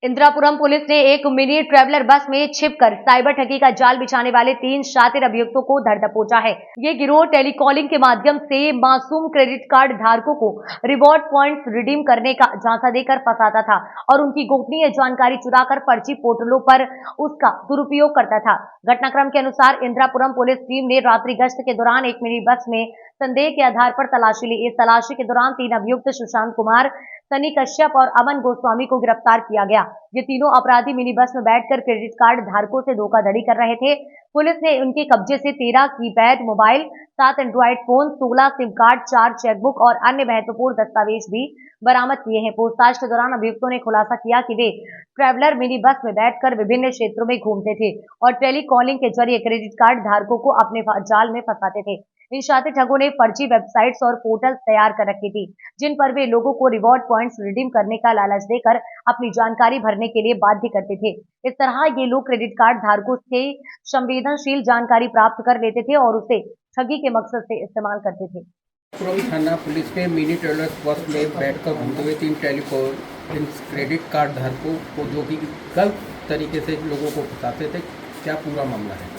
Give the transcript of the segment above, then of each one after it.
Indirapuram police ने एक mini traveller बस में छिपकर साइबर ठगी का जाल बिछाने वाले 3 शातिर अभियुक्तों को धर दबोचा है। ये गिरोह टेलीकॉलिंग के माध्यम से मासूम क्रेडिट कार्ड धारकों को रिवॉर्ड पॉइंट्स रिडीम करने का झांसा देकर फंसाता था और उनकी गोपनीय जानकारी चुराकर फर्जी पोर्टलों पर उसका दुरुपयोग करता था। घटनाक्रम के अनुसार इंदिरापुरम पुलिस टीम ने रात्रि गश्त के दौरान एक मिनी बस में संदेह के आधार पर तलाशी ली। इस तलाशी के दौरान 3 अभियुक्त सुशांत कुमार, सनी कश्यप और अमन गोस्वामी को गिरफ्तार किया गया। ये तीनों अपराधी मिनी बस में बैठकर क्रेडिट कार्ड धारकों से धोखाधड़ी कर रहे थे। पुलिस ने उनके कब्जे से 13 keypad mobile, 7 Android phone, 16 SIM card, 4 chequebook और अन्य महत्वपूर्ण दस्तावेज भी बरामद किए हैं। पूछताछ के दौरान अभियुक्तों ने खुलासा किया कि वे ट्रैवलर मिनी बस में बैठकर विभिन्न क्षेत्रों में घूमते थे और टेलीकॉलिंग के जरिए क्रेडिट कार्ड धारकों को अपने जाल में फंसाते थे। इन शातिर ठगों ने फर्जी वेबसाइट्स और पोर्टल तैयार कर रखी थी, जिन पर वे लोगों को रिवॉर्ड पॉइंट्स रिडीम करने का लालच देकर अपनी जानकारी भरने के लिए बाध्य करते थे। इस तरह ये लोग क्रेडिट कार्ड धारकों से संवेदनशील जानकारी प्राप्त कर लेते थे और उसे ठगी के मकसद से इस्तेमाल करते थे। पुरम थाना पुलिस ने मिनी ट्रेवलर बस में बैठकर घूमते हुए 3 टेलीकॉलिंग क्रेडिट कार्ड धारकों को जो कि गलत तरीके से लोगों को फंसाते थे, क्या पूरा मामला है?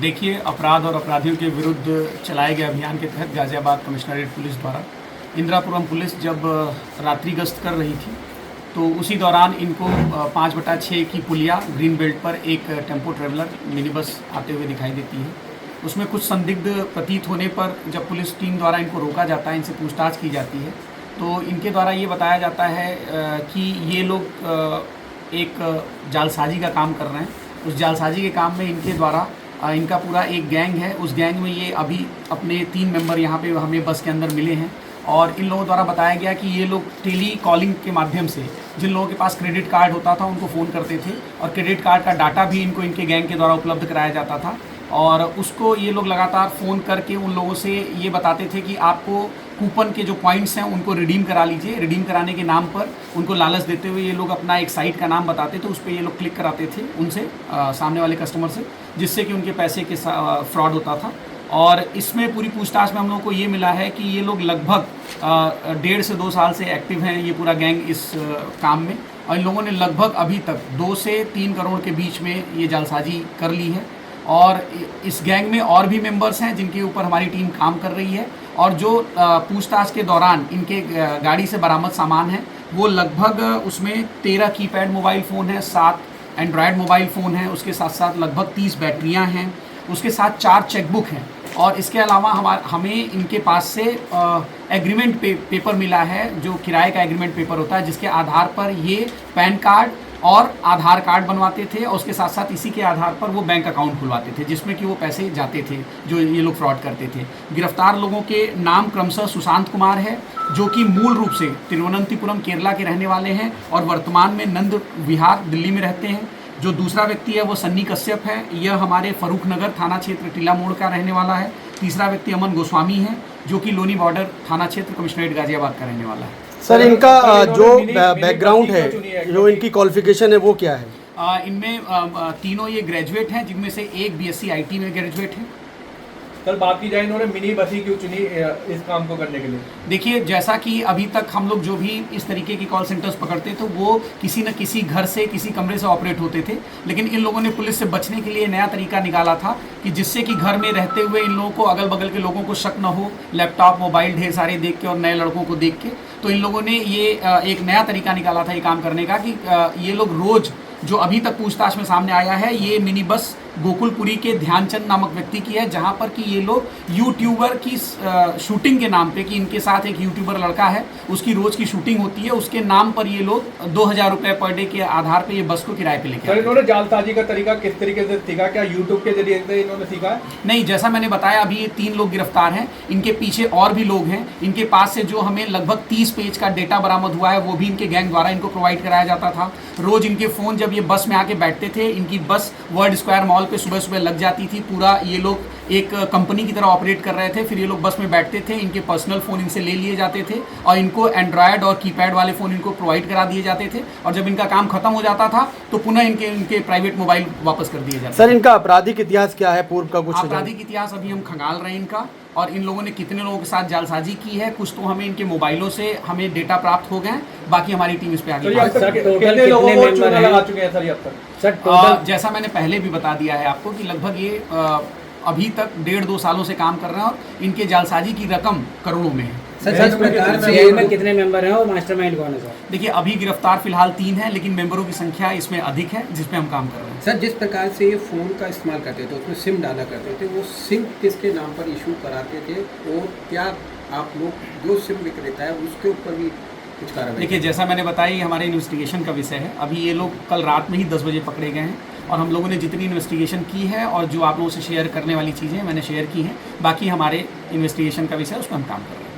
देखिए, अपराध और अपराधियों के विरुद्ध चलाए गए अभियान के तहत गाजियाबाद कमिश्नरेट पुलिस द्वारा इंदिरापुरम पुलिस जब रात्रि गश्त कर रही थी तो उसी दौरान इनको 5/6 की पुलिया ग्रीन बेल्ट पर एक टेम्पो ट्रेवलर मिनी बस आते हुए दिखाई देती है। उसमें कुछ संदिग्ध प्रतीत होने पर जब पुलिस टीम द्वारा इनको रोका जाता है, इनसे पूछताछ की जाती है, तो इनके द्वारा ये बताया जाता है कि ये लोग एक जालसाजी का काम कर रहे हैं। उस जालसाजी के काम में इनके द्वारा इनका पूरा एक गैंग है। उस गैंग में ये अभी अपने 3 मेंबर यहाँ पे हमें बस के अंदर मिले हैं और इन लोगों द्वारा बताया गया कि ये लोग टेली कॉलिंग के माध्यम से जिन लोगों के पास क्रेडिट कार्ड होता था उनको फ़ोन करते थे और क्रेडिट कार्ड का डाटा भी इनको इनके गैंग के द्वारा उपलब्ध कराया जाता था और उसको ये लोग लगातार फ़ोन करके उन लोगों से ये बताते थे कि आपको कूपन के जो पॉइंट्स हैं उनको रिडीम करा लीजिए। रिडीम कराने के नाम पर उनको लालच देते हुए ये लोग अपना एक साइट का नाम बताते थे, उस पर ये लोग क्लिक कराते थे उनसे सामने वाले कस्टमर से, जिससे कि उनके पैसे के फ्रॉड होता था। और इसमें पूरी पूछताछ में हम लोगों को ये मिला है कि ये लोग लगभग 1.5 से 2 साल से एक्टिव हैं, ये पूरा गैंग इस काम में, और इन लोगों ने लगभग अभी तक 2 से 3 करोड़ के बीच में ये जालसाजी कर ली है। और इस गैंग में और भी मेंबर्स हैं जिनके ऊपर हमारी टीम काम कर रही है और जो पूछताछ के दौरान इनके गाड़ी से बरामद सामान है वो लगभग उसमें 13 कीपैड मोबाइल फ़ोन है, 7 एंड्रॉयड मोबाइल फ़ोन है, उसके साथ साथ लगभग 30 बैटरियां हैं, उसके साथ 4 चेकबुक हैं और इसके अलावा हमें इनके पास से एग्रीमेंट पेपर मिला है, जो किराए का एग्रीमेंट पेपर होता है, जिसके आधार पर ये पैन कार्ड और आधार कार्ड बनवाते थे और उसके साथ साथ इसी के आधार पर वो बैंक अकाउंट खुलवाते थे जिसमें कि वो पैसे जाते थे जो ये लोग फ्रॉड करते थे। गिरफ्तार लोगों के नाम क्रमशः सुशांत कुमार है, जो कि मूल रूप से तिरुवनंतपुरम केरला के रहने वाले हैं और वर्तमान में नंद विहार दिल्ली में रहते हैं। जो दूसरा व्यक्ति है वो सन्नी कश्यप है, यह हमारे फरूख नगर थाना क्षेत्र टीला मोड़ का रहने वाला है। तीसरा व्यक्ति अमन गोस्वामी है, जो कि लोनी बॉर्डर थाना क्षेत्र कमिश्नरेट गाजियाबाद का रहने वाला है। सर, इनका जो बैकग्राउंड है, जो इनकी क्वालिफिकेशन है वो क्या है? इनमें तीनों ये ग्रेजुएट हैं, जिनमें से एक BSc IT में ग्रेजुएट है। कल बात की जाए इन्होंने मिनी बस ही क्यों चुनी इस काम को करने के लिए? देखिए, जैसा कि अभी तक हम लोग जो भी इस तरीके की कॉल सेंटर्स पकड़ते थे वो किसी न किसी घर से, किसी कमरे से ऑपरेट होते थे, लेकिन इन लोगों ने पुलिस से बचने के लिए नया तरीका निकाला था कि जिससे कि घर में रहते हुए इन लोगों को, अगल बगल के लोगों को शक न हो, लैपटॉप मोबाइल ढेर सारे देख के और नए लड़कों को देख के, तो इन लोगों ने ये एक नया तरीका निकाला था ये काम करने का कि ये लोग रोज़, जो अभी तक पूछताछ में सामने आया है, ये मिनी बस गोकुलपुरी के ध्यानचंद नामक व्यक्ति की है, जहां पर कि ये लोग यूट्यूबर की शूटिंग के नाम पे, कि इनके साथ एक यूट्यूबर लड़का है, उसकी रोज की शूटिंग होती है, उसके नाम पर ये लोग 2000 रुपये पर डे के आधार पे ये बस को किराए पे लेके आते हैं। इन्होंने जालसाजी का तरीका किस तरीके से सीखा? क्या यूट्यूब के जरिए से इन्होंने सीखा? नहीं, जैसा मैंने बताया, अभी ये 3 लोग गिरफ्तार हैं, इनके पीछे और भी लोग हैं। इनके पास से जो हमें लगभग 30 पेज का डेटा बरामद हुआ है वो भी इनके गैंग द्वारा इनको प्रोवाइड कराया जाता था। रोज इनके फ़ोन जब ये बस में आके बैठते थे, इनकी बस वर्ल्ड स्क्वायर मॉल पे सुबह सुबह लग जाती थी। पूरा ये लोग एक कंपनी की तरह ऑपरेट कर रहे थे। फिर ये लोग बस में बैठते थे, इनके पर्सनल फ़ोन इनसे ले लिए जाते थे और इनको एंड्रॉयड और कीपैड वाले फ़ोन इनको प्रोवाइड करा दिए जाते थे, और जब इनका काम खत्म हो जाता था तो पुनः इनके प्राइवेट मोबाइल वापस कर दिए जाते थे। सर इनका आपराधिक इतिहास क्या है, पूर्व का कुछ? आपराधिक इतिहास अभी हम खंगाल रहे हैं इनका, और इन लोगों ने कितने लोगों के साथ जालसाजी की है, कुछ तो हमें इनके मोबाइलों से हमें डेटा प्राप्त हो गए, बाकी हमारी टीम इस पे आगे कितने लोगों को चूना लगा चुके हैं सर अब तक? जैसा मैंने पहले भी बता दिया है आपको कि लगभग ये अभी तक 1.5-2 सालों से काम कर रहे हैं, और इनके जालसाजी की रकम करोड़ों में है। सर जिस प्रकार से में कितने मेंबर हैं और मास्टरमाइंड कौन है सर? देखिए अभी गिरफ्तार फिलहाल 3 हैं, लेकिन मेंबरों की संख्या इसमें अधिक है जिस पे हम काम कर रहे हैं। सर जिस प्रकार से ये फ़ोन का इस्तेमाल करते थे, उसमें सिम डाला करते थे, वो सिम किसके नाम पर इशू कराते थे, और क्या आप लोग जो सिम विक्रेता है उसके ऊपर भी कुछ कार्रवाई? देखिए जैसा मैंने बताया, ये हमारे इन्वेस्टिगेशन का विषय है। अभी ये लोग कल रात में ही 10 बजे पकड़े गए हैं, और हम लोगों ने जितनी इन्वेस्टिगेशन की है और जो आप लोगों से शेयर करने वाली चीज़ें मैंने शेयर की हैं, बाकी हमारे इन्वेस्टिगेशन का विषय है, उस पर हम काम कर रहे हैं।